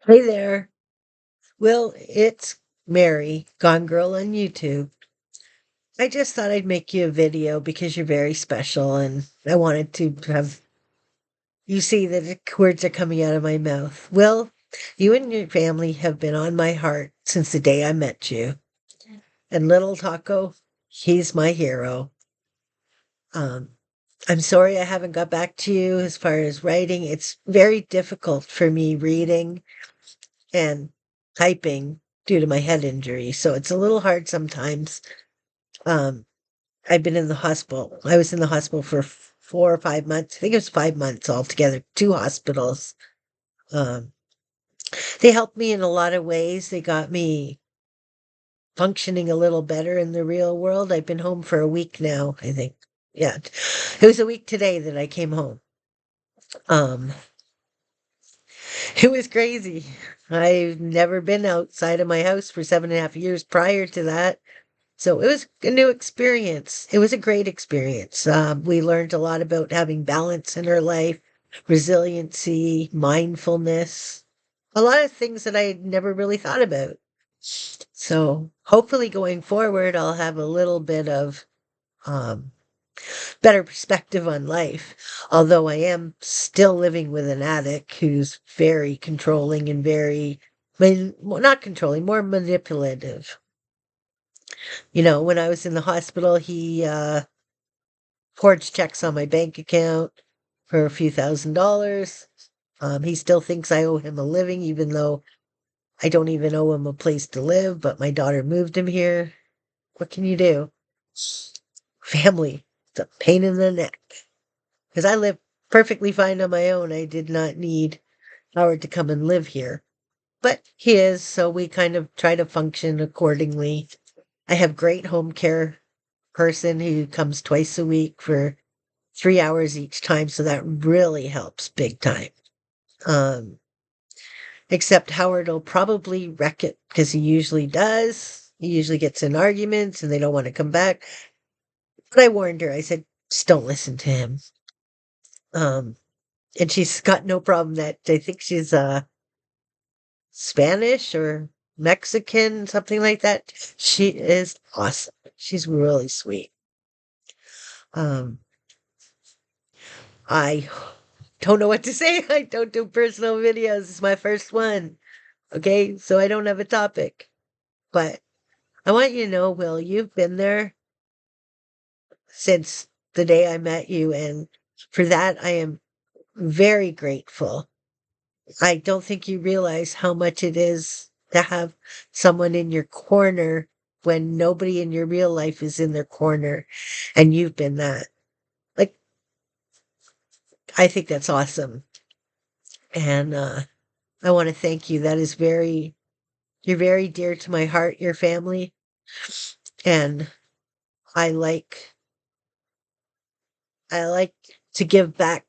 Hey there. Well, it's Mary, Gone Girl on YouTube. I just thought I'd make you a video because you're very special and I wanted to have you see that the words are coming out of my mouth. Well, you and your family have been on my heart since the day I met you. And little Taco, he's my hero. Um, I'm sorry I haven't got back to you as far as writing. It's very difficult for me reading and typing due to my head injury. So it's a little hard sometimes. Um, I've been in the hospital. I was in the hospital for 4 or 5 months. I think it was 5 months altogether, two hospitals. Um, they helped me in a lot of ways. They got me functioning a little better in the real world. I've been home for a week now, I think. Yeah. It was a week today that I came home. Um, it was crazy. I've never been outside of my house for 7.5 years prior to that. So it was a new experience. It was a great experience. We learned a lot about having balance in our life, resiliency, mindfulness, a lot of things that I had never really thought about. So hopefully going forward, I'll have a little bit of um, better perspective on life. Although I am still living with an addict who's very controlling and very, well, not controlling, more manipulative. When I was in the hospital, he forged checks on my bank account for a few $1,000s. He still thinks I owe him a living, even though I don't even owe him a place to live, but my daughter moved him here. What can you do? Family, it's a pain in the neck. Because I live perfectly fine on my own. I did not need Howard to come and live here. But he is, so we kind of try to function accordingly. I have great home care person who comes twice a week for 3 hours each time, so that really helps big time. Um, except Howard will probably wreck it because he usually does. He usually gets in arguments and they don't want to come back. But I warned her, I said, just don't listen to him. Um, and she's got no problem that I think she's Spanish or Mexican, something like that. She is awesome. She's really sweet. Um, I don't know what to say. I don't do personal videos. It's my first one. Okay, so I don't have a topic. But I want you to know, Will, you've been there since the day I met you, and for that I am very grateful. I don't think you realize how much it is to have someone in your corner when nobody in your real life is in their corner, and you've been that. Like, I think that's awesome. And I want to thank you. That is you're very dear to my heart, your family. And I like I like to give back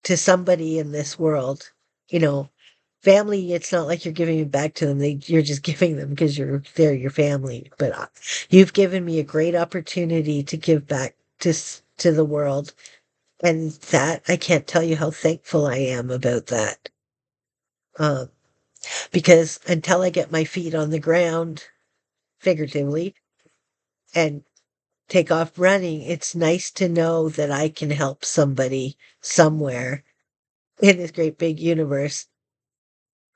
to somebody in this world. You know, family, it's not like you're giving it back to them. You're just giving them because they're your family. But you've given me a great opportunity to give back to the world. And that I can't tell you how thankful I am about that. Um, because until I get my feet on the ground, figuratively, and take off running, it's nice to know that I can help somebody somewhere in this great big universe.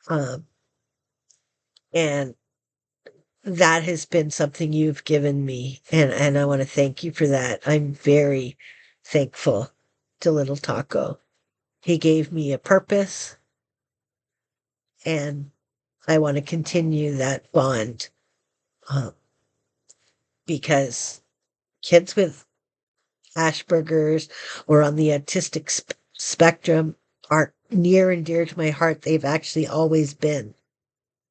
Um, and that has been something you've given me. And I want to thank you for that. I'm very thankful to little Taco. He gave me a purpose and I want to continue that bond. Um, because kids with Asperger's or on the autistic spectrum are near and dear to my heart. They've actually always been.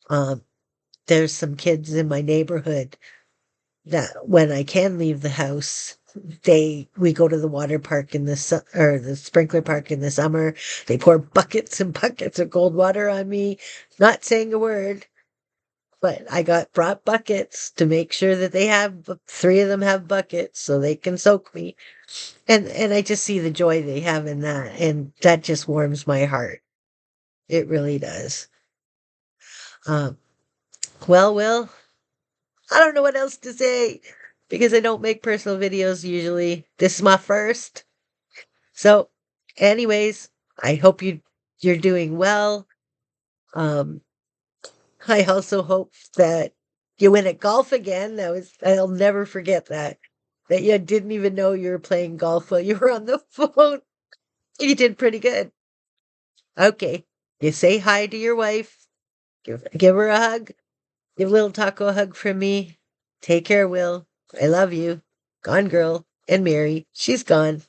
Um, there's some kids in my neighborhood that when I can leave the house, we go to the water park in or the sprinkler park in the summer. They pour buckets and buckets of cold water on me, not saying a word. But I brought buckets to make sure that they have three of them have buckets so they can soak me. And I just see the joy they have in that, and that just warms my heart. It really does. Um, well, Will, I don't know what else to say because I don't make personal videos usually. This is my first. So, anyways, I hope you're doing well. Um, I also hope that you win at golf again. I'll never forget that. That you didn't even know you were playing golf while you were on the phone. You did pretty good. Okay. You say hi to your wife. Give her a hug. Give little Taco a hug from me. Take care, Will. I love you. Gone girl. And Mary. She's gone.